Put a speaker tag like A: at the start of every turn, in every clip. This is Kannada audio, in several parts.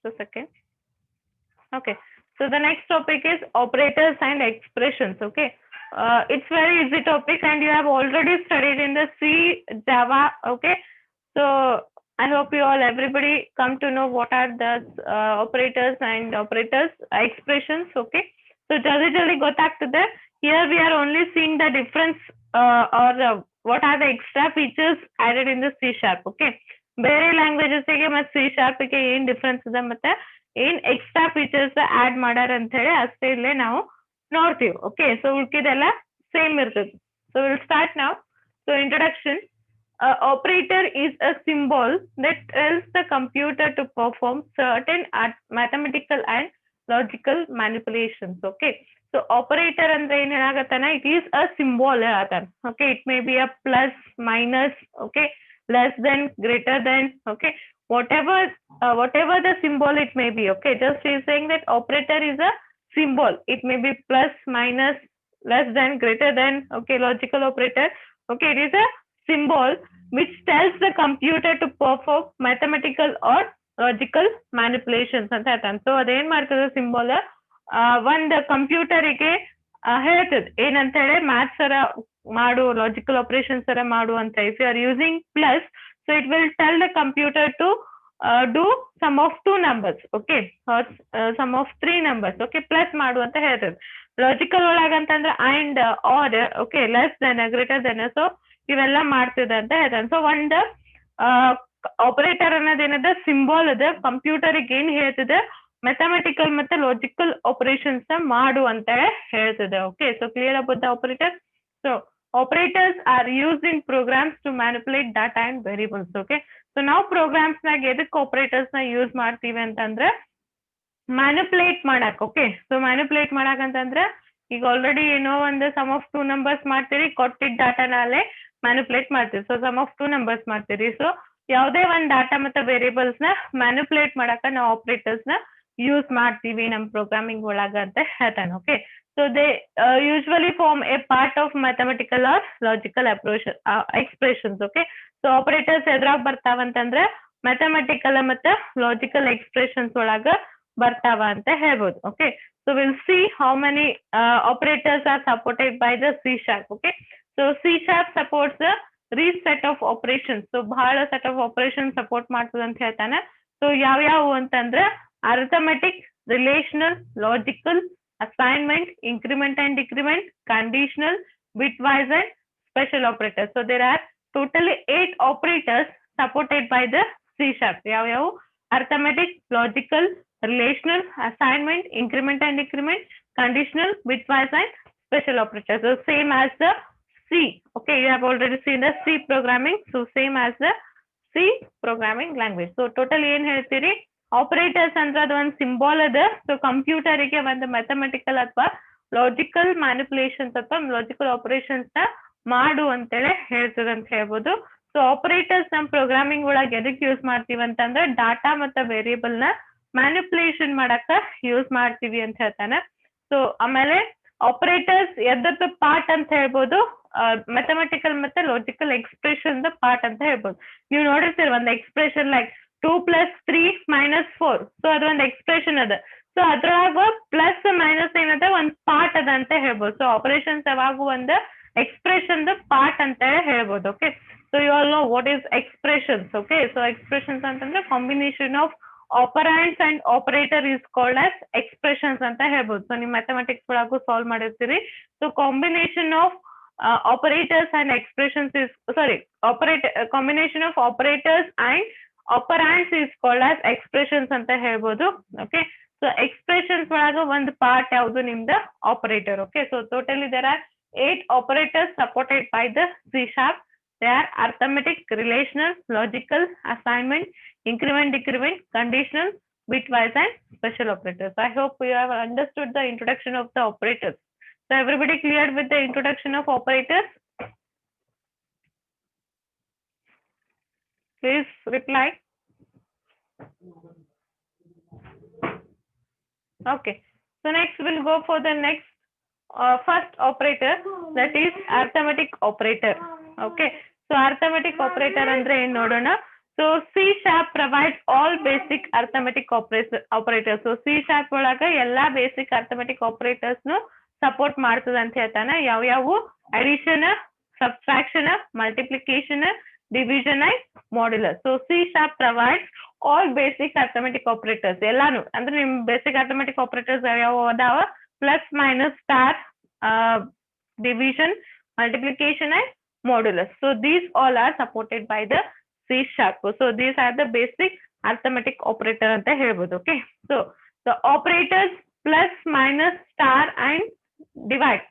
A: a second. Okay. So the next topic is operators and expressions. Okay. It's very easy topic and you have already studied in the C, Java. Okay. So I hope you all, everybody come to know what are the operators and operators expressions. Okay. So jaldi ಗೊತ್ತಾಗ್ತದೆ. Here we are only seeing the difference or what are the extra features added in the C sharp. Okay. ಬೇರೆ ಲ್ಯಾಂಗ್ವೇಜಸ್ ಗೆ ಮತ್ತೆ ಸಿ ಶಾರ್ಪ್ ಗೆ ಏನ್ ಡಿಫ್ರೆನ್ಸ್ ಇದೆ ಮತ್ತೆ ಏನ್ ಎಕ್ಸ್ಟ್ರಾ ಫೀಚರ್ಸ್ ಆಡ್ ಮಾಡ್ಯಾರ ಅಂತ ಹೇಳಿ ಅಷ್ಟೇ ಇಲ್ಲೇ ನಾವು ನೋಡ್ತೀವಿ. ಓಕೆ, ಸೊ ಉಳ್ಕಿದೆಲ್ಲ ಸೇಮ್ ಇರ್ತದೆ. ಸೊ ವಿಲ್ ಸ್ಟಾರ್ಟ್ ನಾವ್. So introduction. Operator is a symbol that tells the computer to perform certain mathematical and logical manipulations. Okay, so operator ಅಂದ್ರೆ ಏನ್ ಹೇಳಾಗತ್ತಾನ, it is a symbol ಹೇಳತ್ತಾನ. Okay, it may be a plus, minus, okay, less than, greater than, okay, whatever the symbol it may be. Okay, just he is saying that operator is a symbol. It may be plus, minus, less than, greater than, okay, logical operator. Okay, it is a symbol which tells the computer to perform mathematical or logical manipulations ಅಂತ ಹೇಳ್ತಾನೆ. ಸೊ ಅದೇನ್ ಮಾಡ್ತದೆ ಸಿಂಬಲ್, ಒಂದು ಕಂಪ್ಯೂಟರಿಗೆ ಹೇಳ್ತದೆ ಏನಂತ ಹೇಳಿ ಮ್ಯಾಥ್ಸ್ ಅರ ಮಾಡು, ಲಾಜಿಕಲ್ ಆಪರೇಷನ್ಸ್ ಅರ ಮಾಡು ಅಂತ. If you are using plus, so it will tell the computer to do sum of 2 numbers, okay, or sum of 3 numbers, okay, plus ಮಾಡು ಅಂತ ಹೇಳ್ತದೆ. ಲಾಜಿಕಲ್ ಒಳಗಂತಂದ್ರೆ and or, okay, less than, greater than, so ಇವೆಲ್ಲ ಮಾಡ್ತಿದೆ ಅಂತ ಹೇಳ್ತಾನೆ. ಸೊ ಒಂದು ಆಪರೇಟರ್ ಅನ್ನೋದೇನದ ಸಿಂಬಲ್ ಅದ, ಕಂಪ್ಯೂಟರ್ಗೆ ಏನ್ ಹೇಳ್ತಿದೆ ಮ್ಯಾಥಮೆಟಿಕಲ್ ಮತ್ತೆ ಲಾಜಿಕಲ್ ಆಪರೇಷನ್ಸ್ ಮಾಡು ಅಂತ ಹೇಳ್ತಿದೆ. Okay, so clear about the operator. So operators are used in programs to manipulate data and variables. Okay, so now programs ನಾಗ ಎದಕ್ಕೆ operators ನ ಯೂಸ್ ಮಾಡ್ತೀವಿ ಅಂತಂದ್ರೆ ಮ್ಯಾನಿಪುಲೇಟ್ ಮಾಡಕ್. ಓಕೆ, ಸೊ ಮ್ಯಾನಿಪುಲೇಟ್ ಮಾಡಕ್ ಅಂತಂದ್ರೆ ಈಗ ಆಲ್ರೆಡಿ ಏನೋ ಒಂದು ಸಮ್ ಆಫ್ 2 ನಂಬರ್ಸ್ ಮಾಡ್ತೀರಿ, ಕೊಟ್ಟಿದ್ದ ಡಾಟಾನಲ್ಲೇ ಮ್ಯಾನಿಪುಲೇಟ್ ಮಾಡ್ತೀವಿ. ಸೊ ಸಮ್ ಆಫ್ 2 ನಂಬರ್ಸ್ ಮಾಡ್ತೀರಿ. ಸೊ ಯಾವುದೇ ಒಂದು ಡಾಟಾ ಮತ್ತೆ ವೇರಿಯೇಬಲ್ಸ್ ನ ಮ್ಯಾನಿಪುಲೇಟ್ ಮಾಡಕ ನಾವು ಆಪರೇಟರ್ಸ್ ನ ಯೂಸ್ ಮಾಡ್ತೀವಿ ನಮ್ ಪ್ರೋಗ್ರಾಮಿಂಗ್ ಒಳಗ ಅಂತ ಹೇಳ್ತಾನೆ. Okay, so they usually form a part of mathematical or logical expressions. Okay, so operators ಎದ್ರಾಗ ಬರ್ತಾವ ಅಂತಂದ್ರೆ ಮ್ಯಾಥಮೆಟಿಕಲ್ ಮತ್ತೆ ಲಾಜಿಕಲ್ ಎಕ್ಸ್ಪ್ರೆಷನ್ಸ್ ಒಳಗ ಬರ್ತಾವ ಅಂತ ಹೇಳ್ಬೋದು. Okay, so we'll see how many operators are supported by the C sharp. Okay, so C sharp supports the rich set of operations. so ಬಹಳ ಸೆಟ್ ಆಫ್ ಆಪರೇಷನ್ ಸಪೋರ್ಟ್ ಮಾಡ್ತದ ಅಂತ ಹೇಳ್ತಾನೆ. ಸೊ ಯಾವ್ಯಾವು ಅಂತಂದ್ರೆ arithmetic, relational, logical, assignment, increment and decrement, conditional, bitwise and special operators. So there are totally 8 operators supported by the C sharp. ಯಾವ್ಯಾವು? arithmetic, logical, relational, assignment, increment and decrement, conditional, bitwise and special operators. So same as the C. Okay, you have already seen the C programming. So same as the C programming language. So total ಏನ್ ಹೇಳ್ತೀರಿ, ಆಪರೇಟರ್ಸ್ ಅಂದ್ರೆ ಅದು ಒಂದು ಸಿಂಬಲ್ ಅದ. ಸೊ ಕಂಪ್ಯೂಟರಿಗೆ ಒಂದು ಮ್ಯಾಥಮೆಟಿಕಲ್ ಅಥವಾ ಲಾಜಿಕಲ್ ಮ್ಯಾನಿಪುಲೇಷನ್ಸ್ ಅಥವಾ ಲಾಜಿಕಲ್ ಆಪರೇಷನ್ಸ್ ನ ಮಾಡು ಅಂತೇಳಿ ಹೇಳ್ತದೆ ಅಂತ ಹೇಳ್ಬೋದು. ಸೊ ಆಪರೇಟರ್ಸ್ ನಮ್ ಪ್ರೋಗ್ರಾಮಿಂಗ್ ಒಳಗೆ ಎದಕ್ಕೆ ಯೂಸ್ ಮಾಡ್ತೀವಿ ಅಂತಂದ್ರೆ ಡಾಟಾ ಮತ್ತೆ ವೇರಿಯೇಬಲ್ ನ ಮ್ಯಾನಿಪುಲೇಷನ್ ಮಾಡಕ ಯೂಸ್ ಮಾಡ್ತೀವಿ ಅಂತ ಹೇಳ್ತಾನೆ. ಸೊ ಆಮೇಲೆ ಆಪರೇಟರ್ಸ್ ಎದ್ದದ್ದು ಪಾರ್ಟ್ ಅಂತ ಹೇಳ್ಬೋದು, ಮ್ಯಾಥಮೆಟಿಕಲ್ ಮತ್ತೆ ಲಾಜಿಕಲ್ ಎಕ್ಸ್ಪ್ರೆಷನ್ ಪಾರ್ಟ್ ಅಂತ ಹೇಳ್ಬೋದು. ನೀವು ನೋಡಿರ್ತೀರಿ ಒಂದು ಎಕ್ಸ್ಪ್ರೆಷನ್ ಲೈಕ್ 2 + 3 - 4. ಸೊ ಅದೊಂದು ಎಕ್ಸ್ಪ್ರೆಷನ್ ಅದ. ಸೊ ಅದ್ರೊಳಗ ಪ್ಲಸ್ ಮೈನಸ್ ಏನದ ಒಂದ್ ಪಾರ್ಟ್ ಅದ ಅಂತ ಹೇಳ್ಬೋದು. ಸೊ ಆಪರೇಷನ್ಸ್ ಯಾವಾಗೂ ಒಂದು ಎಕ್ಸ್ಪ್ರೆಷನ್ ಪಾರ್ಟ್ ಅಂತ ಹೇಳ್ಬೋದು. Okay, so you all know what is expressions. Okay, so expressions ಅಂತಂದ್ರೆ combination of operands and operator is called as expressions ಅಂತ ಹೇಳ್ಬೋದು. ಸೊ ನೀವು ಮ್ಯಾಥಮೆಟಿಕ್ಸ್ ಒಳಗೂ ಸಾಲ್ವ್ ಮಾಡಿರ್ತೀರಿ. So combination of operators and expressions is combination of operators and operands is called as expressions ಅಂತ ಹೇಳ್ಬೋದು. ಓಕೆ, ಸೊ ಎಕ್ಸ್ಪ್ರೆಷನ್ಸ್ ಒಳಗ ಒಂದು ಪಾರ್ಟ್ ಯಾವುದು ನಿಮ್ದು operator. Okay, so totally there are 8 operators supported by the C sharp. They are arithmetic, relational, logical, assignment, increment, decrement, conditional, bitwise and special operators. I hope you have understood the introduction of the operators. So everybody cleared with the introduction of operators? Please reply. Okay, so next we'll go for the next first operator, that is arithmetic operator. Okay, so arithmetic operator ಅಂದ್ರೆ ಏನ್ ನೋಡೋಣ. So C sharp provides all basic arithmetic operators. So C sharp ಒಳಗ ಎಲ್ಲಾ basic arithmetic operators ನು support ಮಾಡ್ತದ ಅಂತ ಹೇಳ್ತಾನೆ. ಯಾವ್ಯಾವು addition, subtraction, multiplication, division and modulus. So C sharp provides all basic arithmetic operators. ಎಲ್ಲಾನು ಅಂದ್ರೆ ನಿಮ್ basic arithmetic operators ಯಾವ್ಯಾವ ಅದಾವ plus minus star, division, multiplication and modulus. So these all are supported by the C sharp. So these are the basic arithmetic operator anta helbodu. Okay, so the operators plus, minus, star and divide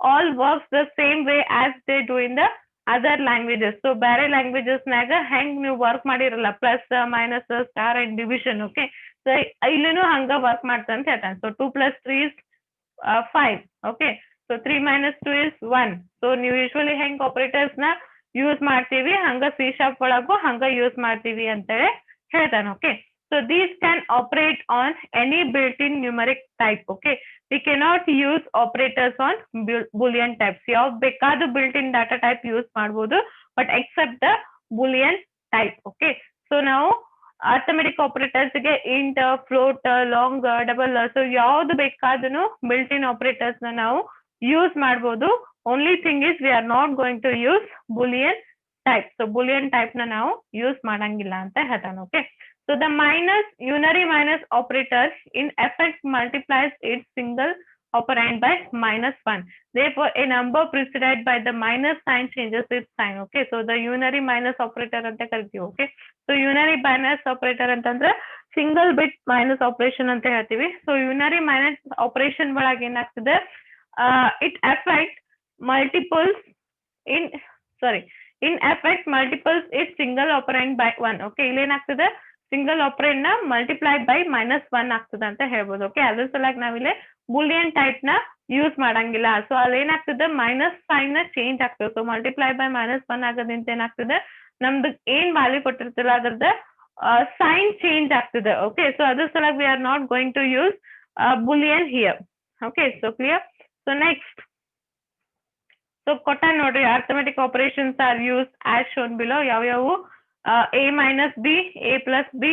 A: all works the same way as they do in the other languages. So ಬೇರೆ languages ನಾಗ ಹೆಂಗ್ ನೀವು ವರ್ಕ್ ಮಾಡಿರಲ್ಲ plus, minus, star and division. Okay, so ಇಲ್ಲಿನೂ ಹಂಗ ವರ್ಕ್ ಮಾಡ್ತಾ ಅಂತ ಹೇಳ್ತಾನೆ. So 2 plus 3 is 5. Okay, so 3 minus 2 is 1. So ನೀವು usually ಹೆಂಗ್ operators ನ ಯೂಸ್ ಮಾಡ್ತೀವಿ ಹಂಗ C sharp ಒಳಗೂ ಹಂಗ ಯೂಸ್ ಮಾಡ್ತೀವಿ ಅಂತೇಳಿ ಹೇಳ್ತಾನೆ. Okay, so these can operate on any built-in numeric type. Okay, we cannot use operators on boolean types. ಯಾವ ಬೇಕಾದ built-in data type ಯೂಸ್ ಮಾಡ್ಬೋದು but except the boolean type. Okay, so ನಾವು arithmetic operators ಗೆ int, float, long, double, so ಯಾವ್ದು ಬೇಕಾದನು built-in operators ನ ನಾವು ಯೂಸ್ ಮಾಡ್ಬೋದು. Only thing is we are not going to use boolean type. So boolean type na ನಾವು ಯೂಸ್ ಮಾಡಂಗಿಲ್ಲ ಅಂತ ಹೇಳ್ತಾನೆ. Okay, so the minus, unary minus operator in effect multiplies its single operand by -1. Therefore a number preceded by the minus sign changes its sign. Okay, so the unary minus operator ಅಂತ ಕರಿತೀವಿ. Okay, so unary minus operator ಅಂತಂದ್ರೆ single bit minus operation ಅಂತ ಹೇಳ್ತೀವಿ. So unary minus operation ಒಳಗೆ ಏನಾಗ್ತದೆ, it affect multiples in effect multiples is single operand by 1. Okay, ಇಲ್ಲಿ ಏನಾಗ್ತದೆ ಸಿಂಗಲ್ ಆಪರೆಂಡ್ ನ ಮಲ್ಟಿಪ್ಲೈಡ್ ಬೈ -1 ಆಗ್ತದೆ ಅಂತ ಹೇಳ್ಬೋದು. ಓಕೆ, ಅದ್ರ ಸಲುವಾಗಿ ನಾವಿಲ್ಲಿ ಬೂಲಿಯನ್ ಟೈಪ್ ನ ಯೂಸ್ ಮಾಡಂಗಿಲ್ಲ. ಸೊ ಅಲ್ಲಿ ಏನಾಗ್ತದೆ ಮೈನಸ್ ಸೈನ್ ನ ಚೇಂಜ್ ಆಗ್ತದೆ. ಸೊ ಮಲ್ಟಿಪ್ಲೈ ಬೈ -1 ಆಗೋದ್ರಿಂದ ಏನಾಗ್ತದೆ ನಮ್ದು ಏನ್ ವ್ಯಾಲ್ಯೂ ಕೊಟ್ಟಿರ್ತಿಲ್ಲ ಅದ್ರದ್ದು ಸೈನ್ ಚೇಂಜ್ ಆಗ್ತದೆ. ಓಕೆ, ಸೊ ಅದ್ರ ಸಲುವಾಗಿ we are not going to use Boolean here. Okay, so clear. So next, so ಕೊಟ್ಟ ನೋಡ್ರಿ arithmetic operations are used as shown below. ಯಾವ್ಯಾವು a minus b, a plus b,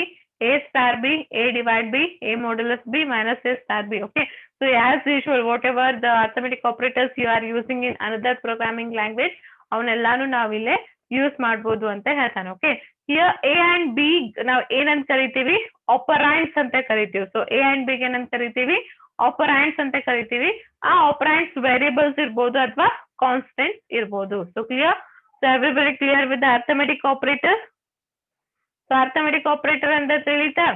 A: a star b, a divide b, a modulus b, minus a star b. Okay, so as usual whatever the arithmetic operators you are using in another programming language ಅವನ್ನೆಲ್ಲಾನು ನಾವಿಲ್ಲೇ ಯೂಸ್ ಮಾಡ್ಬೋದು ಅಂತ ಹೇಳ್ತಾನೆ. Okay, here a and b ನಾವು ಏನಂತ ಕರಿತೀವಿ, ಆಪರಾಂಡ್ಸ್ ಅಂತ ಕರಿತೀವಿ. ಸೊ a and b ಏನಂತ ಕರಿತೀವಿ, ಆಪರಾಂಡ್ಸ್ ಅಂತ ಕರಿತೀವಿ. ಆ ಆಪರಾಂಡ್ಸ್ ವೇರಿಯಬಲ್ಸ್ ಇರ್ಬೋದು ಅಥವಾ ಕಾನ್ಸ್ಟೆಂಟ್ ಇರ್ಬೋದು. So clear. So everybody clear with the arithmetic operator. So arithmetic operator ಅಂತ ತಿಳಿತಾ,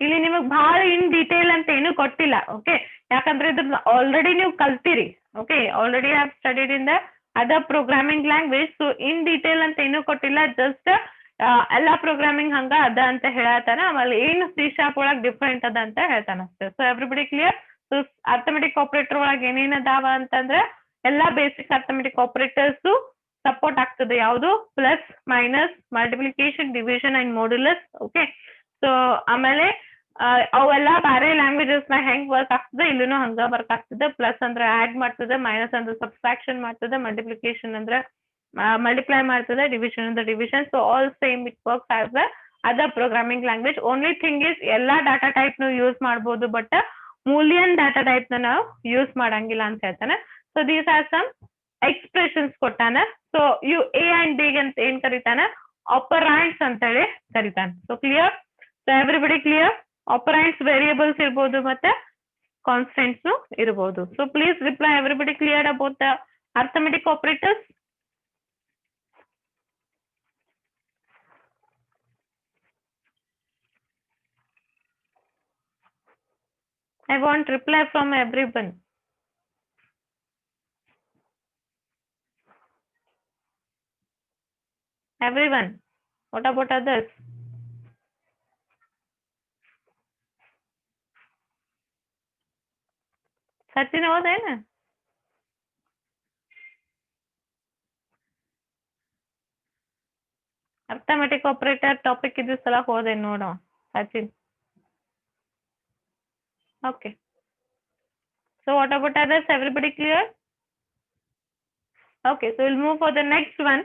A: ಇಲ್ಲಿ ನಿಮಗ್ ಬಹಳ ಇನ್ ಡೀಟೇಲ್ ಅಂತ ಏನು ಕೊಟ್ಟಿಲ್ಲ. ಓಕೆ, ಯಾಕಂದ್ರೆ ಇದ್ರ ಆಲ್ರೆಡಿ ನೀವು ಕಲ್ತೀರಿ. Okay, already have studied in the other programming language. So in detail ಅಂತ ಏನು ಕೊಟ್ಟಿಲ್ಲ, ಜಸ್ಟ್ ಎಲ್ಲಾ ಪ್ರೋಗ್ರಾಮಿಂಗ್ ಹಂಗ ಅದ ಅಂತ ಹೇಳತಾನ. ಆಮೇಲೆ ಏನು ಸಿ ಶಾರ್ಪ್ ಒಳಗ್ ಡಿಫ್ರೆಂಟ್ ಅದ ಅಂತ ಹೇಳ್ತಾನ ಅಷ್ಟೇ. So everybody clear. So arithmetic operator ಒಳಗೆ ಏನೇನ್ ಅದಾವ ಅಂತಂದ್ರೆ ಎಲ್ಲಾ ಬೇಸಿಕ್ ಅರ್ಥಮೆಟಿಕ್ ಆಪರೇಟರ್ಸ್ ಸಪೋರ್ಟ್ ಆಗ್ತದೆ. ಯಾವುದು plus, minus, multiplication, division and modulus. Okay, so ಆಮೇಲೆ ಅವೆಲ್ಲ ಬೇರೆ ಲ್ಯಾಂಗ್ವೇಜಸ್ ನ ಹೆಂಗ್ ವರ್ಕ್ ಆಗ್ತದೆ ಇಲ್ಲೂ ಹಂಗ ವರ್ಕ್ ಆಗ್ತದೆ. ಪ್ಲಸ್ ಅಂದ್ರೆ ಆಡ್ ಮಾಡ್ತದೆ, ಮೈನಸ್ ಅಂದ್ರೆ ಸಬ್ಸ್ಟ್ರಾಕ್ಷನ್ ಮಾಡ್ತದೆ, ಮಲ್ಟಿಪ್ಲಿಕೇಶನ್ ಅಂದ್ರೆ ಮಲ್ಟಿಪ್ಲೈ ಮಾಡ್ತದೆ, ಡಿವಿಷನ್ ಅಂದ್ರೆ division. So all same it works as a other programming language. Only thing is ಎಲ್ಲಾ ಡಾಟಾ ಟೈಪ್ ನು ಯೂಸ್ ಮಾಡ್ಬೋದು ಬಟ್ ಮೂಲಿಯನ್ ಡಾಟಾ ಟೈಪ್ ನ ನಾವು ಯೂಸ್ ಮಾಡಂಗಿಲ್ಲ ಅಂತ ಹೇಳ್ತಾನೆ. So these are some expressions ಕೊಟ್ಟಾನ. So you a and b ಅಂತ ಏನ್ ಕರೀತಾನ, ಆಪರಾಂಡ್ಸ್ ಅಂತ ಹೇಳಿ ಕರೀತಾನೆ. So clear. So everybody clear. Operands variables ಇರ್ಬೋದು ಮತ್ತೆ ಕಾನ್ಸ್ಟೆಂಟ್ಸ್ ಇರ್ಬೋದು. So please reply everybody clear about the arithmetic operators. I want reply from everyone. Everyone. What about others? Sachin ಹೋದ ಏನ? ಅರ್ಥಮೆಟಿಕ್ ಆಪರೇಟರ್ ಟಾಪಿಕ್ ಇದು ಸಲ ಹೋದೆ ನೋಡೋ Sachin. Okay. So what about others? Everybody clear? Okay, so we'll move for the next one.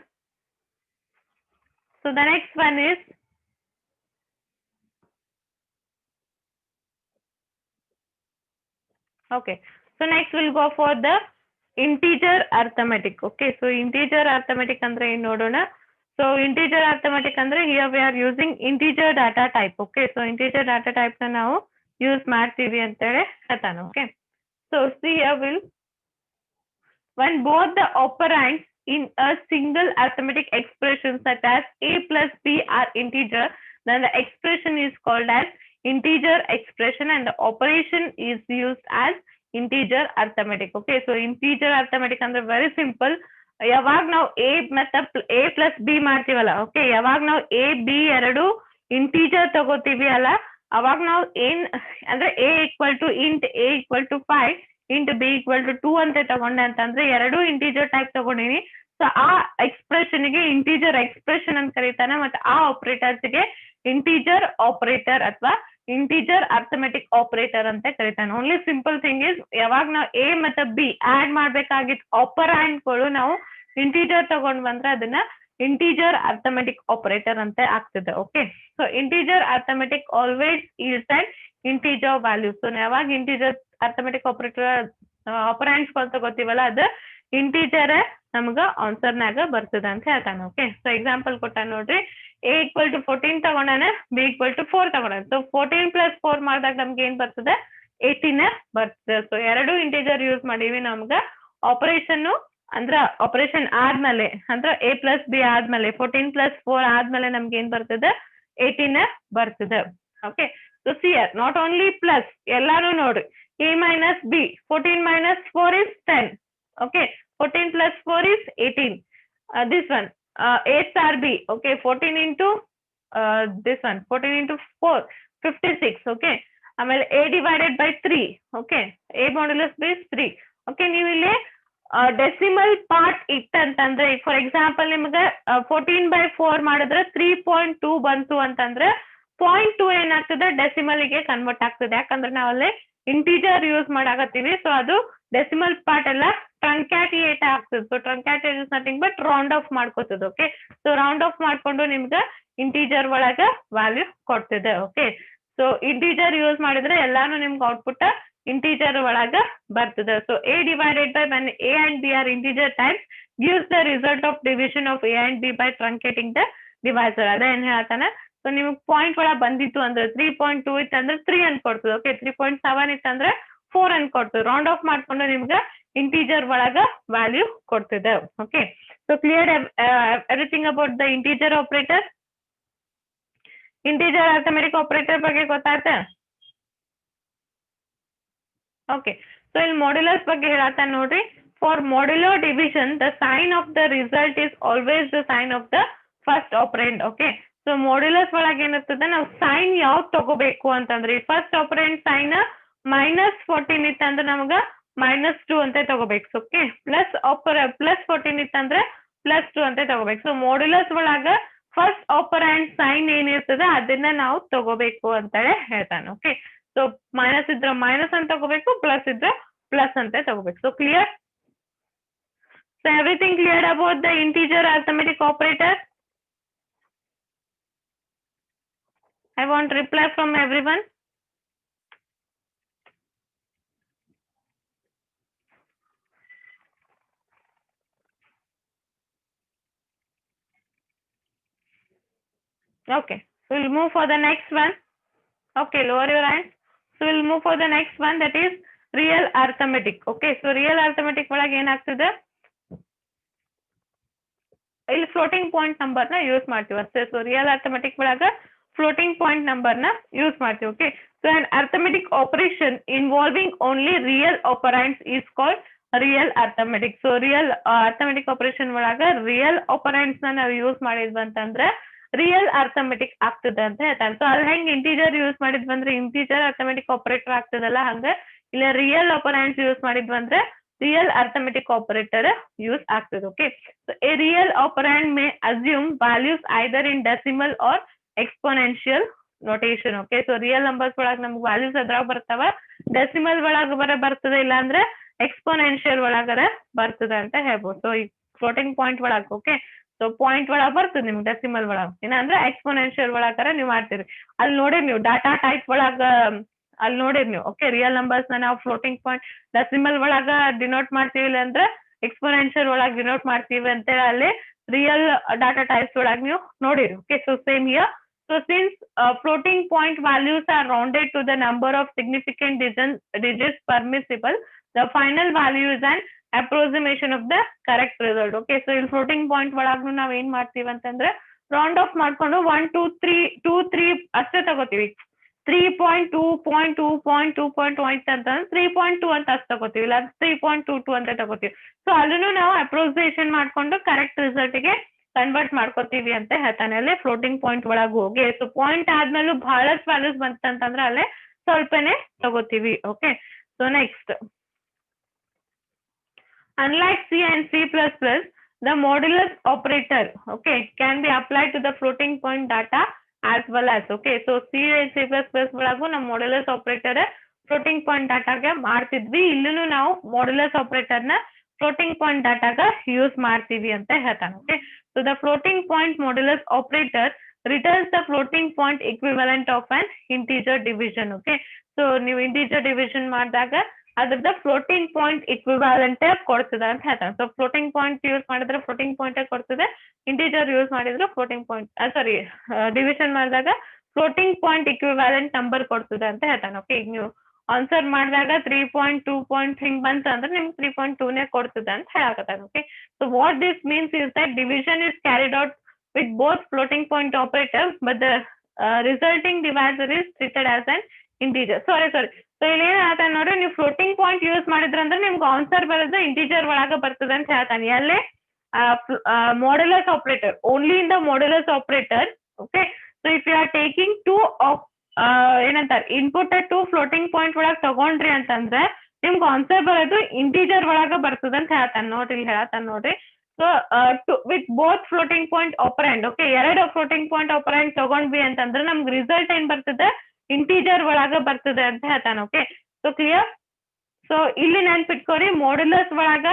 A: So the next one is okay. So next we'll go for the integer arithmetic. Okay. So integer arithmetic andre ಏನು ನೋಡೋಣ. So integer arithmetic andre here we are using integer data type. Okay. So integer data type na ನಾವು ಯೂಸ್ ಮಾಡ್ತೀವಿ ಅಂತ ಹೇಳಿ ಹೇಳ್ತಾನೆ. Okay. So see here will when both the operands in a single arithmetic expression such as a plus b are integer, then the expression is called as integer expression and the operation is used as integer arithmetic. Okay, so integer arithmetic ಅಂದ್ರೆ very simple. ಯಾವಾಗ ನಾವು a ಮತ್ತೆ a plus b ಮಾಡ್ತೀವಲ್ಲ, ಓಕೆ, ಯಾವಾಗ ನಾವು a b ಎರಡು ಇಂಟೀಜರ್ ತಗೋತೀವಿ ಅಲ್ಲ, ಅವಾಗ ನಾವು ಏನ್ ಅಂದ್ರೆ a equal to int a equal to 5 int b equal to 2 ಅಂತ ತಗೊಂಡೆ ಅಂತಂದ್ರೆ ಎರಡು ಇಂಟೀಜರ್ ಟೈಪ್ ತಗೊಂಡಿನಿ. ಸೊ ಆ ಎಕ್ಸ್ಪ್ರೆಷನ್ ಗೆ ಇಂಟೀಜರ್ ಎಕ್ಸ್ಪ್ರೆಷನ್ ಅಂತ ಕರೀತಾನೆ, ಮತ್ತೆ ಆ ಆಪರೇಟರ್ಸ್ ಗೆ ಇಂಟೀಜರ್ ಆಪರೇಟರ್ ಅಥವಾ ಇಂಟೀಜರ್ ಅರ್ಥಮೆಟಿಕ್ ಆಪರೇಟರ್ ಅಂತ ಕರೀತಾನೆ. ಓನ್ಲಿ ಸಿಂಪಲ್ ಥಿಂಗ್ ಇಸ್ ಯಾವಾಗ ನಾವು ಎ ಮತ್ತೆ ಬಿ ಆಡ್ ಮಾಡ್ಬೇಕಾಗಿತ್ತು ಆಪರಾಂಡ್ಗಳು ನಾವು ಇಂಟೀಜರ್ ತಗೊಂಡ್ ಬಂದ್ರೆ ಅದನ್ನ ಇಂಟೀಜರ್ ಅರ್ಥಮೆಟಿಕ್ ಆಪರೇಟರ್ ಅಂತ ಆಗ್ತದೆ. Okay, so integer arithmetic always is and integer value. So ಯಾವಾಗ ಇಂಟೀಜರ್ ಅರ್ಥಮೆಟಿಕ್ ಆಪರೇಟರ್ ಆಪರಾಂಡ್ಸ್ ತಗೋತೀವಲ್ಲ ಅದು ಇಂಟೀಜರ್ ನಮ್ಗ ಆನ್ಸರ್ನಾಗ ಬರ್ತದ ಅಂತ ಹೇಳ್ತಾನೆ. ಓಕೆ, ಸೊ ಎಕ್ಸಾಂಪಲ್ ಕೊಟ್ಟ ನೋಡ್ರಿ, a equal to 14 ತಗೊಂಡಾನೆ, b equal to 4 ತಗೊಂಡಾನೆ. ಸೊ 14 plus 4 ಮಾಡಿದಾಗ ನಮ್ಗೆ ಏನ್ ಬರ್ತದೆ, 18 ಬರ್ತದೆ. ಸೊ ಎರಡು ಇಂಟೀಜರ್ ಯೂಸ್ ಮಾಡೀವಿ. ನಮ್ಗ ಆಪರೇಷನ್ ಅಂದ್ರ ಆಪರೇಷನ್ ಆದ್ಮೇಲೆ ಅಂದ್ರ a plus b ಆದ್ಮೇಲೆ 14 plus 4 ಆದ್ಮೇಲೆ ನಮ್ಗೆ ಏನ್ ಬರ್ತದೆ, 18 ಬರ್ತದೆ. Okay, so see here not only plus, ಎಲ್ಲಾನು ನೋಡ್ರಿ, a minus b 14 minus 4 is 10. Okay, 14 plus 4 is 18. This one a star b, okay, 14 into this one 14 into 4 56. Okay, ಆಮೇಲೆ a divided by 3. Okay, a modulus b is 3. Okay, ನೀವು ಇಲ್ಲಿ ಡೆಸಿಮಲ್ ಪಾರ್ಟ್ ಇಟ್ಟಂತಂದ್ರೆ, ಫಾರ್ ಎಕ್ಸಾಂಪಲ್ ನಿಮ್ಗೆ 14 by 4 ಮಾಡಿದ್ರೆ 3.2 ಬಂತು ಅಂತಂದ್ರೆ 0.2 ಏನಾಗ್ತದೆ, ಡೆಸಿಮಲ್ ಗೆ ಕನ್ವರ್ಟ್ ಆಗ್ತದೆ. ಯಾಕಂದ್ರೆ ನಾವಲ್ಲಿ ಇಂಟೀಜರ್ ಯೂಸ್ ಮಾಡಾಕತ್ತೀವಿ. ಸೊ ಅದು ಡೆಸಿಮಲ್ ಪಾರ್ಟ್ ಎಲ್ಲ ಟ್ರಂಕ್ಯಾಟಿಯೇಟ್ ಆಗ್ತದೆ. So truncate is nothing but round off ಮಾಡ್ಕೋತದೆ. ಓಕೆ, ಸೊ ರೌಂಡ್ ಆಫ್ ಮಾಡ್ಕೊಂಡು ನಿಮ್ಗೆ ಇಂಟೀಜರ್ ಒಳಗ ವ್ಯಾಲ್ಯೂ ಕೊಡ್ತದೆ. ಓಕೆ, ಸೊ ಇಂಟೀಜರ್ ಯೂಸ್ ಮಾಡಿದ್ರೆ ಎಲ್ಲಾನು ನಿಮ್ಗೆ ಔಟ್ಪುಟ್ ಇಂಟೀಜರ್ ಒಳಗ ಬರ್ತದೆ. So a divided by when a and b are integer types gives the result of division of a and b by truncating the divisor. ಅದೇ ಏನ್ ಹೇಳ್ತಾನೆ, ಸೊ ನಿಮ್ಗೆ ಪಾಯಿಂಟ್ ಒಳಗೆ ಬಂದಿತ್ತು ಅಂದ್ರೆ 3.2 ಇತ್ತಂದ್ರೆ 3 ಅಂತ ಕೊಡ್ತದೆ. ಓಕೆ, 3.7 ಇತ್ತಂದ್ರೆ 4 ಅಂತ ಕೊಡ್ತದೆ. ರೌಂಡ್ ಆಫ್ ಮಾಡ್ಕೊಂಡು ನಿಮ್ಗೆ ಇಂಟೀಜರ್ ಒಳಗ ವ್ಯಾಲ್ಯೂ ಕೊಡ್ತದೆ. Okay, so clear everything about the integer operator. Integer arithmetic operator ಬಗ್ಗೆ ಗೊತ್ತಾಯ್ತಾ? ಓಕೆ, ಸೊ ಇಲ್ಲಿ ಮಾಡ್ಯುಲಸ್ ಬಗ್ಗೆ ಹೇಳತ್ತ ನೋಡ್ರಿ. For modulo division the sign of the result is always the sign of the first operand. Okay, so modulus ಒಳಗೆ ಏನಿರ್ತದೆ, ನಾವು ಸೈನ್ ಯಾವ್ದು ತಗೋಬೇಕು ಅಂತಂದ್ರೆ, ಫಸ್ಟ್ ಆಪರೆಂಡ್ ಸೈನ್ -14 ಇತ್ತಂದ್ರೆ ನಮ್ಗ -2 ಅಂತ ತಗೋಬೇಕು. ಓಕೆ, ಪ್ಲಸ್ 14 ಇತ್ತಂದ್ರೆ +2 ಅಂತ ತಗೋಬೇಕು. ಸೊ ಮಾಡ್ಯುಲಸ್ ಒಳಗ ಫಸ್ಟ್ ಆಪರೆಂಡ್ ಸೈನ್ ಏನಿರ್ತದೆ ಅದನ್ನ ನಾವು ತಗೋಬೇಕು ಅಂತೇಳಿ ಹೇಳ್ತಾನೆ. ಓಕೆ, ಸೊ ಮೈನಸ್ ಇದ್ರೆ ಮೈನಸ್ ಅಂತ ತಗೋಬೇಕು, ಪ್ಲಸ್ ಇದ್ರೆ ಪ್ಲಸ್ ಅಂತ ತಗೋಬೇಕು. So clear? So everything clear about the integer arithmetic operator? I want reply from everyone. Okay, so we'll move for the next one. Okay, lower your hands. So we'll move for the next one, that is real arithmetic. Okay, so real arithmetic ಒಳಗೆ ಏನಾಗ್ತದೆ, ಇಲ್ಲಿ ಫ್ಲೋಟಿಂಗ್ ಪಾಯಿಂಟ್ ನಂಬರ್ ನ ಯೂಸ್ ಮಾಡ್ತೀವಿ ಅಷ್ಟೇ. ಸೊ ರಿಯಲ್ ಅರ್ಥಮೆಟಿಕ್ ಒಳಗ ಫ್ಲೋಟಿಂಗ್ ಪಾಯಿಂಟ್ ನಂಬರ್ ನ ಯೂಸ್ ಮಾಡ್ತೀವಿ. Okay, so an arithmetic operation involving only real operands is called real arithmetic. So real arithmetic operation ಒಳಗ ರಿಯಲ್ ಆಪರೆಂಡ್ಸ್ ನ ನಾವು ಯೂಸ್ ಮಾಡಿದ್ವಿ ಅಂತಂದ್ರೆ ರಿಯಲ್ ಅರ್ಥಮೆಟಿಕ್ ಆಗ್ತದೆ ಅಂತ ಹೇಳ್ತಾನೆ. ಸೊ ಅಲ್ಲಿ ಹೆಂಗ್ ಇಂಟೀಜರ್ ಯೂಸ್ ಮಾಡಿದ್ವಿ ಅಂದ್ರೆ ಇಂಟೀಜರ್ ಅರ್ಥಮೆಟಿಕ್ ಆಪರೇಟರ್ ಆಗ್ತದಲ್ಲ, ಹಂಗ ಇಲ್ಲ ರಿಯಲ್ ಆಪರೆಂಡ್ಸ್ ಯೂಸ್ ಮಾಡಿದ್ವಿ ಅಂದ್ರೆ ರಿಯಲ್ ಅರ್ಥಮೆಟಿಕ್ ಆಪರೇಟರ್ ಯೂಸ್ ಆಗ್ತದೆ. Okay, so a real operand may assume values either in decimal or exponential notation. Okay, so real numbers ಒಳಗೆ ನಮ್ಗೆ ವ್ಯಾಲ್ಯೂಸ್ ಅದ್ರಾಗ ಬರ್ತಾವ, ಡೆಸಿಮಲ್ ಒಳಗ ಬರ್ತದೆ, ಇಲ್ಲ ಅಂದ್ರೆ ಎಕ್ಸ್ಪೋನೆನ್ಷಿಯಲ್ ಒಳಗರ ಬರ್ತದೆ ಅಂತ ಹೇಳ್ಬೋದು. ಸೊ ಈ ಫ್ಲೋಟಿಂಗ್ ಪಾಯಿಂಟ್ ಒಳಗೆ ಓಕೆ, ಸೊ ಸೊ ಪಾಯಿಂಟ್ ಒಳಗೆ ಬರ್ತದೆ ನಿಮ್ಗೆ ಡೆಸಿಮಲ್ ಒಳಗೆ ಏನಂದ್ರೆ ಎಕ್ಸ್ಪೋನೆನ್ಷಿಯಲ್ ಒಳಗಾರ ನೀವು ಮಾಡ್ತೀರಿ ಅಲ್ಲಿ ನೋಡಿರಿ ನೀವು ಡಾಟಾ ಟೈಪ್ ಒಳಗ ಅಲ್ಲಿ ನೋಡಿರಿ ನೀವು ಓಕೆ ರಿಯಲ್ ನಂಬರ್ಸ್ ನಾವು ಫ್ಲೋಟಿಂಗ್ ಪಾಯಿಂಟ್ ಡೆಸಿಮಲ್ ಒಳಗ ಡಿನೋಟ್ ಮಾಡ್ತೀವಿ ಅಂದ್ರೆ ಎಕ್ಸ್ಪೋನೆನ್ಷಿಯಲ್ ಒಳಗೆ ಡಿನೋಟ್ ಮಾಡ್ತೀವಿ ಅಂತೇಳಿ ಅಲ್ಲಿ ರಿಯಲ್ ಡಾಟಾ ಟೈಪ್ಸ್ ಒಳಗೆ ನೀವು ನೋಡಿರಿ okay so same here so since floating point values are rounded to the number of significant digits permissible the final value is an approximation of the correct result okay so in floating point ಒಳಗೂ ನಾವು ಏನ್ ಮಾಡ್ತೀವಿ ಅಂತಂದ್ರೆ ರೌಂಡ್ ಆಫ್ ಮಾಡ್ಕೊಂಡು 1 2 3 2 3 ಅಷ್ಟೇ ತಗೋತೀವಿ 3.2.2.2.1 ಅಂತಂದ್ರೆ 3.2 ಅಂತ ಅಷ್ಟು ತಗೋತೀವಿ ಇಲ್ಲ 3.22 ಅಂತ ತಗೋತೀವಿ ಸೊ ಅಲ್ಲೂ ನಾವು ಅಪ್ರೋಕ್ಸಿಮೇಷನ್ ಮಾಡ್ಕೊಂಡು ಕರೆಕ್ಟ್ ರಿಸಲ್ಟ್ ಗೆ ಕನ್ವರ್ಟ್ ಮಾಡ್ಕೋತೀವಿ ಅಂತ ಹೇಳ್ತಾನೆ ಅಲ್ಲಿ ಫ್ಲೋಟಿಂಗ್ ಪಾಯಿಂಟ್ ಒಳಗೆ ಹೋಗಿ ಸೊ ಪಾಯಿಂಟ್ ಆದ್ಮೇಲೂ ಬಹಳಷ್ಟು ವ್ಯಾಲ್ಯೂಸ್ ಬಂತಂತಂದ್ರೆ ಅಲ್ಲೇ ಸ್ವಲ್ಪನೇ ತಗೋತೀವಿ okay so next unlike C and C++, the modulus operator, okay, can be applied to the floating point data as well as, okay. So C and C++ ಒಳಗೂ ನಾವು modulus operator floating point data ಗೆ ಮಾಡ್ತಿದ್ವಿ ಇಲ್ಲೂ ನಾವು modulus operator ನ floating point data ಗೆ ಯೂಸ್ ಮಾಡ್ತೀವಿ ಅಂತ ಹೇಳ್ತಾನೆ okay. So the floating point modulus operator returns the floating point equivalent of an integer division, okay. So ನೀವು integer division ಮಾಡಿದಾಗ ಅದ್ರದ್ದು ಫ್ಲೋಟಿಂಗ್ ಪಾಯಿಂಟ್ ಇಕ್ವಿವಾಲೆಂಟ್ ಕೊಡ್ತದೆ ಅಂತ ಹೇಳ್ತಾನೆ ಸೊ ಫ್ಲೋಟಿಂಗ್ ಪಾಯಿಂಟ್ ಯೂಸ್ ಮಾಡಿದ್ರೆ ಫ್ಲೋಟಿಂಗ್ ಪಾಯಿಂಟ್ ಕೊಡ್ತದೆ ಇಂಟೀಜರ್ ಯೂಸ್ ಮಾಡಿದ್ರೆ ಫ್ಲೋಟಿಂಗ್ ಪಾಯಿಂಟ್ ಸಾರಿ ಡಿವಿಷನ್ ಮಾಡಿದಾಗ ಫ್ಲೋಟಿಂಗ್ ಪಾಯಿಂಟ್ ಇಕ್ವಿವಾಲೆಂಟ್ ನಂಬರ್ ಕೊಡ್ತದೆ ಅಂತ ಹೇಳ್ತಾನೆ ಓಕೆ ಈಗ ನೀವು ಆನ್ಸರ್ ಮಾಡಿದಾಗ 3.2 ಹಿಂಗ್ ಬಂತ ಅಂದ್ರೆ ನಿಮ್ಗೆ 3.2 ಕೊಡ್ತದೆ ಅಂತ ಹೇಳಕತ್ತಾನೆ okay so what this means is that division is carried out with both floating point operator but the resulting divisor is treated as an integer sorry so ಇಲ್ಲಿ ಏನ್ ಹೇಳ್ತಾನೆ ನೋಡ್ರಿ ನೀವು ಫ್ಲೋಟಿಂಗ್ ಪಾಯಿಂಟ್ ಯೂಸ್ ಮಾಡಿದ್ರಂದ್ರೆ ನಿಮ್ಗೆ ಆನ್ಸರ್ ಬರೋದು ಇಂಟೀಜರ್ ಒಳಗ ಬರ್ತದೆ ಅಂತ ಹೇಳ್ತಾನೆ ಅಲ್ಲೇ modulus operator only in the modulus operator okay so if you are taking two ಏನಂತಾರೆ ಇನ್ಪುಟ್ ಟು ಫ್ಲೋಟಿಂಗ್ ಪಾಯಿಂಟ್ ಒಳಗೆ ತಗೊಂಡ್ರಿ ಅಂತಂದ್ರೆ ನಿಮ್ಗೆ ಆನ್ಸರ್ ಬರೋದು ಇಂಟೀಜರ್ ಒಳಗ ಬರ್ತದೆ ಅಂತ ಹೇಳ್ತಾನೆ ನೋಡ್ರಿ ಇಲ್ಲಿ ಹೇಳ್ತಾನೆ ನೋಡ್ರಿ so with both floating point operand okay ಎರಡು ಫ್ಲೋಟಿಂಗ್ ಪಾಯಿಂಟ್ ಆಪರೆಂಡ್ ತಗೊಂಡ್ವಿ ಅಂತಂದ್ರೆ ನಮ್ಗೆ ರಿಸಲ್ಟ್ ಏನ್ ಬರ್ತದೆ ಇಂಟೀಜರ್ ಒಳಗ ಬರ್ತದೆ ಅಂತ ಹೇಳ್ತಾನೆ ಓಕೆ ಸೊ ಕ್ಲಿಯರ್ ಸೊ ಇಲ್ಲಿ ನೆನ್ಪಿಟ್ಕೋರಿ ಮಾಡ್ಯುಲಸ್ ಒಳಗ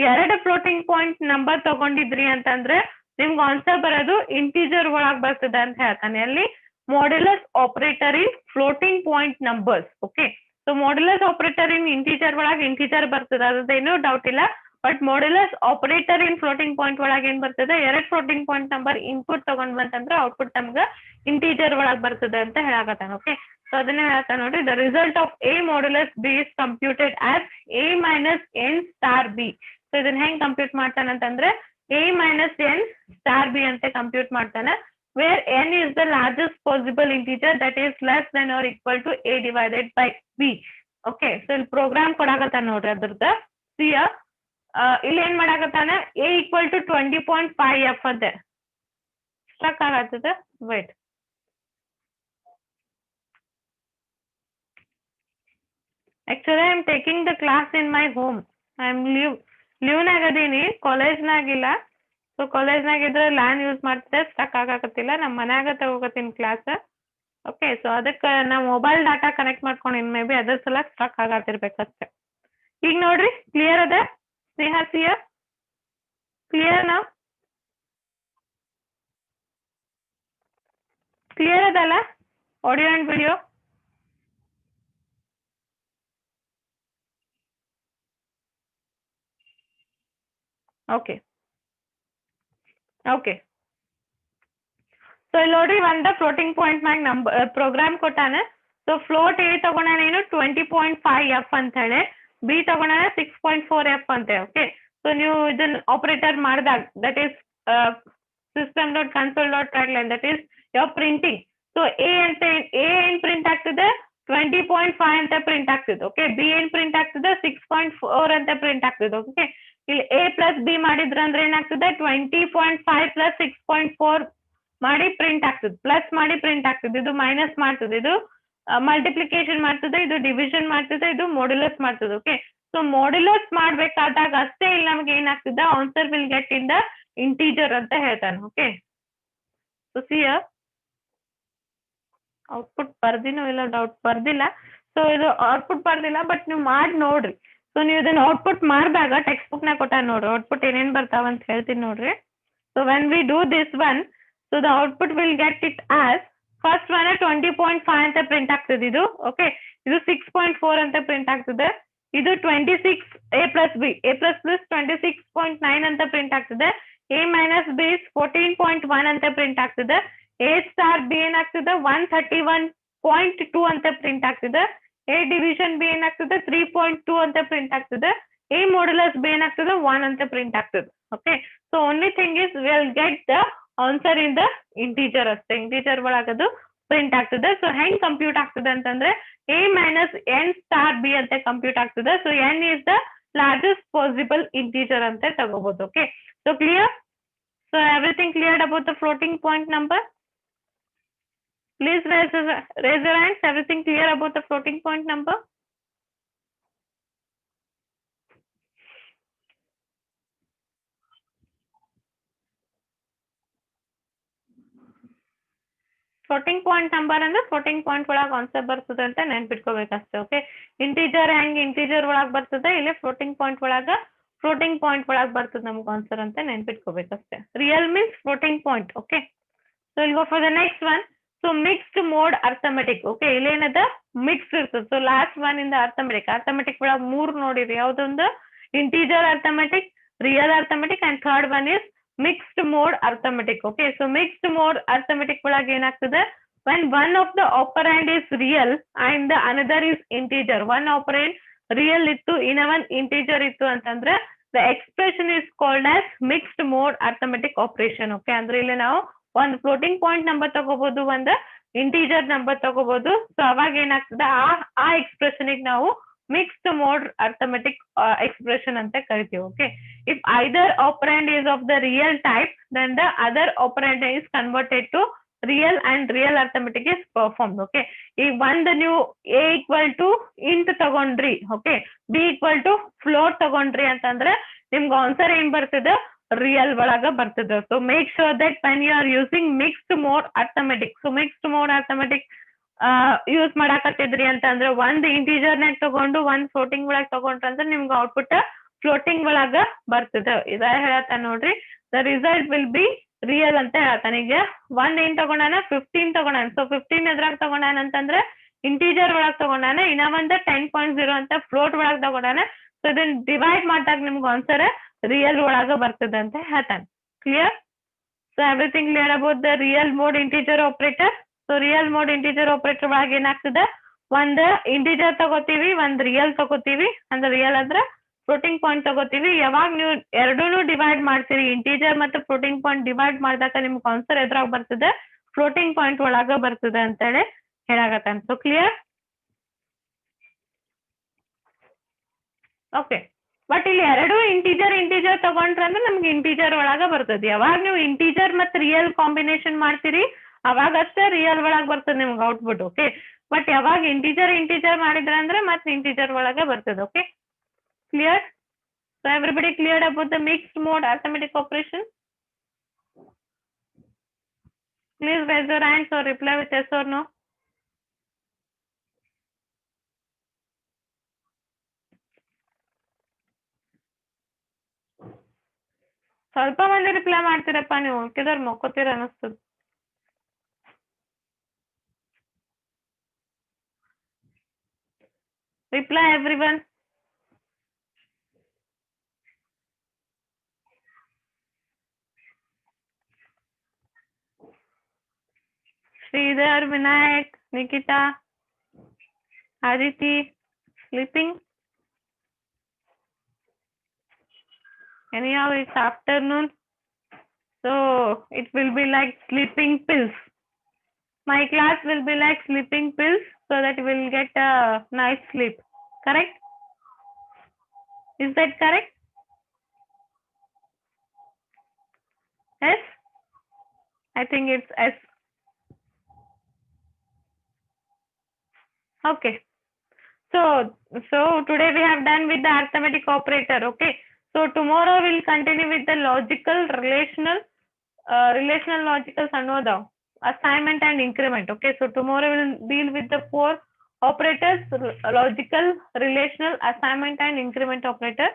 A: ಎರಡು ಫ್ಲೋಟಿಂಗ್ ಪಾಯಿಂಟ್ ನಂಬರ್ ತಗೊಂಡಿದ್ರಿ ಅಂತಂದ್ರೆ ನಿಮ್ಗೆ ಆನ್ಸರ್ ಬರೋದು ಇಂಟೀಜರ್ ಒಳಗ್ ಬರ್ತದೆ ಅಂತ ಹೇಳ್ತಾನೆ ಅಲ್ಲಿ modulus operator in floating point numbers okay so modulus operator in integer ಒಳಗೆ ಇಂಟೀಜರ್ ಬರ್ತದೆ ಅದೇನು ಡೌಟ್ ಇಲ್ಲ but modulus operator in floating point ಒಳಗೆ ಏನ್ ಬರ್ತದೆ ಎರಡು ಫ್ಲೋಟಿಂಗ್ ಪಾಯಿಂಟ್ ನಂಬರ್ ಇನ್ಪುಟ್ ತಗೊಂಡ್ ಬಂತಂದ್ರೆ ಔಟ್ಪುಟ್ ನಮ್ಗೆ ಇಂಟೀಜರ್ ಒಳಗೆ ಬರ್ತದೆ ಅಂತ ಹೇಳಕತ್ತಾನ ಓಕೆ ಸೊ ಅದನ್ನೇ ಹೇಳ್ತಾನೆ ನೋಡ್ರಿ the result of a modulus b is computed as a minus n star b so ಇದನ್ನ ಹೆಂಗ್ ಕಂಪ್ಯೂಟ್ ಮಾಡ್ತಾನೆ ಅಂತಂದ್ರೆ a minus n star b ಅಂತ ಕಂಪ್ಯೂಟ್ ಮಾಡ್ತಾನೆ where n is the largest possible integer that is less than or equal to a divided by b okay so ಇಲ್ಲಿ ಪ್ರೋಗ್ರಾಮ್ ಕೊಡಾಕತ್ತಾನ ನೋಡ್ರಿ ಅದ್ರದ್ದು ಸಿಯ ಇಲ್ಲಿ ಏನ್ ಮಾಡಾಕತ್ತಾನ ಎ ಈಕ್ವಲ್ ಟು 20.5 ಎಫ್ ಅಂತೆ ಸ್ಟ್ರಕ್ ಆಗತ್ತದ white actually I am taking the class in my home I am ಲೀವ್ನಾಗ ಅದೀನಿ ಕಾಲೇಜ್ನಾಗಿಲ್ಲ ಸೊ ಕಾಲೇಜ್ನಾಗ ಇದ್ರೆ ಲ್ಯಾನ್ ಯೂಸ್ ಮಾಡ್ತಿದ್ದೆ ಸ್ಟಕ್ ಆಗಾಕತ್ತಿಲ್ಲ ನಮ್ಮ ಮನ್ಯಾಗ ತಗೋಕತ್ತೀನಿ ಕ್ಲಾಸ್ ಓಕೆ ಸೊ ಅದಕ್ಕೆ ನಾ ಮೊಬೈಲ್ ಡಾಟಾ ಕನೆಕ್ಟ್ ಮಾಡ್ಕೊಂಡಿನಿ ಮೇ ಬಿ ಅದ್ರ ಸಲ ಸ್ಟಕ್ ಆಗತ್ತಿರ್ಬೇಕಷ್ಟೆ ಈಗ ನೋಡ್ರಿ ಕ್ಲಿಯರ್ ಅದ ಸ್ನೇಹ ಕ್ಲಿಯರ್ ನಾವು ಕ್ಲಿಯರ್ ಅದಲ್ಲ audio and video okay okay so ಇಲ್ಲಿ ನೋಡ್ರಿ ಒಂದ ಫ್ಲೋಟಿಂಗ್ ಪಾಯಿಂಟ್ ಮ್ಯಾಗ ನಂಬರ್ ಪ್ರೋಗ್ರಾಮ್ ಕೊಟ್ಟಾನೆ ಸೊ ಫ್ಲೋಟ್ ಎ ತಗೊಂಡಾನ ಏನು 20.5 ಎಫ್ ಅಂತ ಹೇಳಿ ಬಿ ತಗೊಂಡಾನ 6.4 ಎಫ್ ಅಂತೆ ಓಕೆ ಸೊ ನೀವು ಇದನ್ನ ಆಪರೇಟರ್ ಮಾಡಿದಾಗ that is system dot console dot tagline that is your printing so A ಏನ್ ಪ್ರಿಂಟ್ ಆಗ್ತದೆ 20.5 ಅಂತ ಪ್ರಿಂಟ್ ಆಗ್ತದೆ ಓಕೆ ಬಿ ಏನ್ ಪ್ರಿಂಟ್ ಆಗ್ತದೆ 6.4 ಅಂತ ಪ್ರಿಂಟ್ ಆಗ್ತದೆ ಓಕೆ ಇಲ್ಲಿ ಎ ಪ್ಲಸ್ ಬಿ ಮಾಡಿದ್ರ ಅಂದ್ರೆ ಏನಾಗ್ತದೆ 20.5 ಪ್ಲಸ್ 6.4 ಮಾಡಿ ಪ್ರಿಂಟ್ ಆಗ್ತದೆ ಪ್ಲಸ್ ಮಾಡಿ ಪ್ರಿಂಟ್ ಆಗ್ತದೆ ಇದು ಮೈನಸ್ ಮಾಡ್ತದೆ ಇದು ಮಲ್ಟಿಪ್ಲಿಕೇಶನ್ ಮಾಡ್ತದೆ ಇದು ಡಿವಿಷನ್ ಮಾಡ್ತದೆ ಇದು ಮಾಡ್ಯುಲಸ್ ಮಾಡ್ತದೆ ಓಕೆ ಸೊ ಮಾಡ್ಯುಲಸ್ ಮಾಡ್ಬೇಕಾದಾಗ ಅಷ್ಟೇ ಇಲ್ಲಿ ನಮ್ಗೆ ಏನಾಗ್ತದೆ answer will get in the integer ಅಂತ ಹೇಳ್ತಾನೆ ಓಕೆ ಸೊ ಸಿಯ ಔಟ್ಪುಟ್ ಬರ್ದಿನೋ ಇಲ್ಲ ಡೌಟ್ ಬರ್ದಿಲ್ಲ ಸೊ ಇದು ಔಟ್ಪುಟ್ ಬರ್ದಿಲ್ಲ ಬಟ್ ನೀವು ಮಾಡಿ ನೋಡ್ರಿ ಸೊ ನೀವು ಇದನ್ನ ಔಟ್ಪುಟ್ ಮಾಡಿದಾಗ ಟೆಕ್ಸ್ಟ್ ಬುಕ್ ನ ಕೊಟ್ಟ ನೋಡ್ರಿ ಔಟ್ಪುಟ್ ಏನೇನ್ ಬರ್ತಾವ ಅಂತ ಹೇಳ್ತೀನಿ ನೋಡ್ರಿ So when we do this one, so the output will get it as first one 20.5 ಅಂತ ಪ್ರಿಂಟ್ ಆಗ್ತದೆ ಇದು. ಓಕೆ, ಇದು 6.4 ಅಂತ ಪ್ರಿಂಟ್ ಆಗ್ತದೆ. ಇದು 26 a plus b, a plus plus 26.9 ಅಂತ ಪ್ರಿಂಟ್ ಆಗ್ತದೆ. a minus b is 14.1 ಅಂತ ಪ್ರಿಂಟ್ ಆಗ್ತದೆ. a star b ಏನಾಗ್ತದೆ 131.2 ಅಂತ ಪ್ರಿಂಟ್ ಆಗ್ತದೆ. a ಡಿವಿಷನ್ b ಏನಾಗ್ತದೆ 3.2 ಅಂತ ಪ್ರಿಂಟ್ ಆಗ್ತದೆ. a modulus b ಏನಾಗ್ತದೆ 1 ಅಂತ ಪ್ರಿಂಟ್ ಆಗ್ತದೆ. Okay, so only thing is will get the answer in the integer ಅಷ್ಟೇ, ಇಂಟೀಜರ್ ಒಳಗದು ಪ್ರಿಂಟ್ ಆಗ್ತದೆ. ಸೊ ಹೆಂಗ್ ಕಂಪ್ಯೂಟ್ ಆಗ್ತದೆ ಅಂತಂದ್ರೆ a minus n star b ಅಂತ ಕಂಪ್ಯೂಟ್ ಆಗ್ತದೆ. So n is the largest possible integer ಅಂತ ತಗೋಬಹುದು. Okay, so clear? So everything clear about the floating point number? Please raise your hands. Everything clear about the floating point number? Floating point number ಅಂದ್ರೆ ಫ್ಲೋಟಿಂಗ್ ಪಾಯಿಂಟ್ ಒಳಗೆ ಆನ್ಸರ್ ಬರ್ತದೆ ಅಂತ ನೆನ್ಪಿಟ್ಕೋಬೇಕಷ್ಟೇ. ಓಕೆ, ಇಂಟೀಜರ್ ಹೆಂಗ್ ಇಂಟೀಜರ್ ಒಳಗೆ ಬರ್ತದೆ, ಇಲ್ಲಿ ಫ್ಲೋಟಿಂಗ್ ಪಾಯಿಂಟ್ ಒಳಗೆ ಬರ್ತದೆ ನಮ್ಗೆ ಆನ್ಸರ್ ಅಂತ ನೆನ್ಪಿಟ್ಕೋಬೇಕಷ್ಟೇ. Real means floating point. Okay, so will go for the next one. So mixed mode arithmetic. Okay, ಇಲ್ಲೇನದ ಮಿಕ್ಸ್ ಇರ್ತದೆ. ಸೊ ಲಾಸ್ಟ್ ಒನ್ ಇಂದ ಅರ್ಥಮೆಟಿಕ್ ಒಳಗೆ 3 ನೋಡಿರಿ. ಯಾವ್ದೊಂದು integer arithmetic, real arithmetic and third one is mixed mode arithmetic. Okay, so mixed mode arithmetic ಒಳಗೆ ಏನಾಗ್ತದೆ, when one of the operand is real and the another is integer, one operand real ಇತ್ತು ಇನ್ನೊಂದು integer ಇತ್ತು ಅಂತಂದ್ರೆ the expression is called as mixed mode arithmetic operation. Okay, ಅಂದ್ರೆ ಇಲ್ಲಿ ನಾವು ಒಂದು ಫ್ಲೋಟಿಂಗ್ ಪಾಯಿಂಟ್ ನಂಬರ್ ತಗೋಬಹುದು, ಒಂದು ಇಂಟೀಜರ್ ನಂಬರ್ ತಗೋಬಹುದು. ಸೊ ಅವಾಗ ಏನಾಗ್ತದೆ, ಆ ಎಕ್ಸ್ಪ್ರೆಷನ್ ನಾವು ಮಿಕ್ಸ್ಡ್ ಮೋಡ್ ಅರ್ಥಮೆಟಿಕ್ ಎಕ್ಸ್ಪ್ರೆಷನ್ ಅಂತ ಕರಿತೀವಿ. Okay, if either operand is of the real type, then the other operand is converted to real and real arithmetic is performed. Okay, ಈ ಒಂದು ನೀವು a equal to int ತಗೊಂಡ್ರಿ, okay, b equal to float ತಗೊಂಡ್ರಿ ಅಂತಂದ್ರೆ ನಿಮ್ಗೆ ಆನ್ಸರ್ ಏನ್ ಬರ್ತದೆ, ರಿಯಲ್ ಒಳಗ ಬರ್ತದೆ. So make sure that when you are using mixed mode arithmetic, so mixed mode arithmetic use ಮಾಡಾಕತ್ತಿದ್ರಿ ಅಂತಂದ್ರೆ ಒಂದ್ ಇಂಟೀಜರ್ ನಾಗ ತಗೊಂಡು ಒಂದ್ ಫ್ಲೋಟಿಂಗ್ ಒಳಗ್ ತಗೊಂಡ್ರಂದ್ರೆ ನಿಮ್ಗೆ ಔಟ್ಪುಟ್ ಫ್ಲೋಟಿಂಗ್ ಒಳಗ ಬರ್ತದೆ. ಇದ ಹೇಳತ್ತ ನೋಡ್ರಿ, the result will be real ಅಂತ ಹೇಳ್ತಾನೆ. ಈಗ ಒಂದ್ ಏನ್ ತಗೊಂಡಾನ 15 ತಗೊಂಡಾನ. ಸೊ 15 ಎದ್ರಾಗ ತಗೊಂಡಾನ ಅಂತಂದ್ರೆ ಇಂಟೀಜರ್ ಒಳಗ್ ತಗೊಂಡಾನ, ಇನ್ನ ಒಂದ್ 10.0 ಅಂತ ಫ್ಲೋಟ್ ಒಳಗ್ ತಗೊಂಡಾನ. ಸೊ ಇದನ್ನ ಡಿವೈಡ್ ಮಾಡಿದಾಗ ನಿಮ್ಗೆ ಆನ್ಸರ್ ರಿಯಲ್ ಒಳಗ ಬರ್ತದೆ ಅಂತ ಹೇಳ್ತಾನೆ. Clear? So everything clear about the real mode integer operator. So real mode integer operator ಒಳಗೆ ಏನಾಗ್ತದೆ, ಒಂದ್ ಇಂಟೀಜರ್ ತಗೋತೀವಿ, ಒಂದ್ ರಿಯಲ್ ತಗೋತೀವಿ. ಅಂದ್ರೆ ರಿಯಲ್ ಅಂದ್ರೆ ಫ್ಲೋಟಿಂಗ್ ಪಾಯಿಂಟ್ ತಗೋತೀವಿ. ಯಾವಾಗ ನೀವು ಎರಡೂನು ಡಿವೈಡ್ ಮಾಡ್ತೀರಿ, ಇಂಟೀಜರ್ ಮತ್ತು ಫ್ಲೋಟಿಂಗ್ ಪಾಯಿಂಟ್ ಡಿವೈಡ್ ಮಾಡಿದಾಗ ನಿಮ್ಗೆ ಆನ್ಸರ್ ಎದ್ರಾಗ ಬರ್ತದೆ, ಫ್ಲೋಟಿಂಗ್ ಪಾಯಿಂಟ್ ಒಳಗ ಬರ್ತದೆ ಅಂತೇಳಿ ಹೇಳಾಗತ್ತಾನ. So clear? ಓಕೆ, ಬಟ್ ಇಲ್ಲಿ ಎರಡು ಇಂಟೀಜರ್ ತಗೊಂಡ್ರಂದ್ರೆ ನಮ್ಗೆ ಇಂಟೀಜರ್ ಒಳಗ ಬರ್ತದೆ. ಯಾವಾಗ ನೀವು ಇಂಟೀಜರ್ ಮತ್ತು ರಿಯಲ್ ಕಾಂಬಿನೇಷನ್ ಮಾಡ್ತೀರಿ ಅವಾಗ ಅಷ್ಟೇ ರಿಯಲ್ ಒಳಗ್ ಬರ್ತದೆ ನಿಮ್ಗೆ ಔಟ್ಪುಟ್. ಓಕೆ, ಬಟ್ ಯಾವಾಗ ಇಂಟೀಜರ್ ಮಾಡಿದ್ರ ಅಂದ್ರೆ ಮತ್ತೆ ಇಂಟೀಜರ್ ಒಳಗೆ ಬರ್ತದೆ. Okay, clear? So everybody clear about the mixed mode arithmetic operation? Please raise your hands or reply with yes or no. ಸ್ವಲ್ಪ ಮಂದಿ ರಿಪ್ಲೈ ಮಾಡ್ತೀರಪ್ಪ, ನೀವು ಉಳ್ಕಿದವ್ರು ಮಕ್ಕೋತೀರ ಅನಿಸ್ತದ. Reply everyone. Sridhar, Vinayak, Nikita, Aditi, sleeping? Anyhow, it's afternoon, so it will be like sleeping pills. My class will be like sleeping pills, so that you will get a nice sleep. Correct? Is that correct? Yes? I think it's S. Okay. So today we have done with the arithmetic operator. Okay. So tomorrow we'll continue with the logical, relational logical sanoda, assignment and increment. Okay. So tomorrow we'll deal with the 4 operators: logical, relational, assignment and increment operator.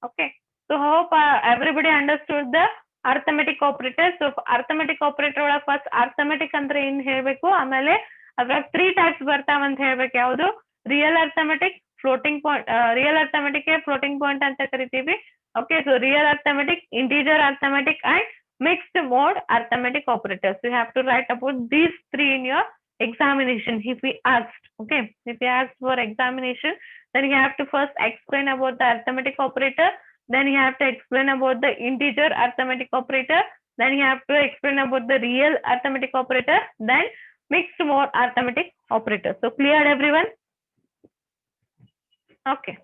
A: Okay. So hope everybody understood the arithmetic operator. So arithmetic operator ಒಳಗೆ ಫಸ್ಟ್ ಅರ್ಥಮೆಟಿಕ್ ಅಂದ್ರೆ ಏನ್ ಹೇಳ್ಬೇಕು, ಆಮೇಲೆ ಅದ್ರಾಗ 3 ಟೈಪ್ಸ್ ಬರ್ತಾವ ಅಂತ ಹೇಳ್ಬೇಕು. ಯಾವುದು? Real arithmetic, floating point, real arithmetic floating point ಅಂತ ಕರಿತೀವಿ. Okay, so real arithmetic, integer arithmetic and mixed mode arithmetic operators. You have to write about these 3 in your examination if we asked. Okay, if you asked for examination, then you have to first explain about the arithmetic operator, then you have to explain about the integer arithmetic operator, then you have to explain about the real arithmetic operator, then mixed mode arithmetic operator. So cleared everyone? Okay.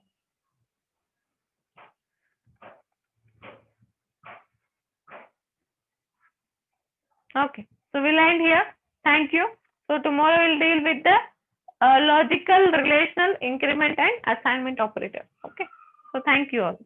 A: Okay, so we'll end here. Thank you. So tomorrow we'll deal with the logical, relational, increment and assignment operator. Okay, so thank you all.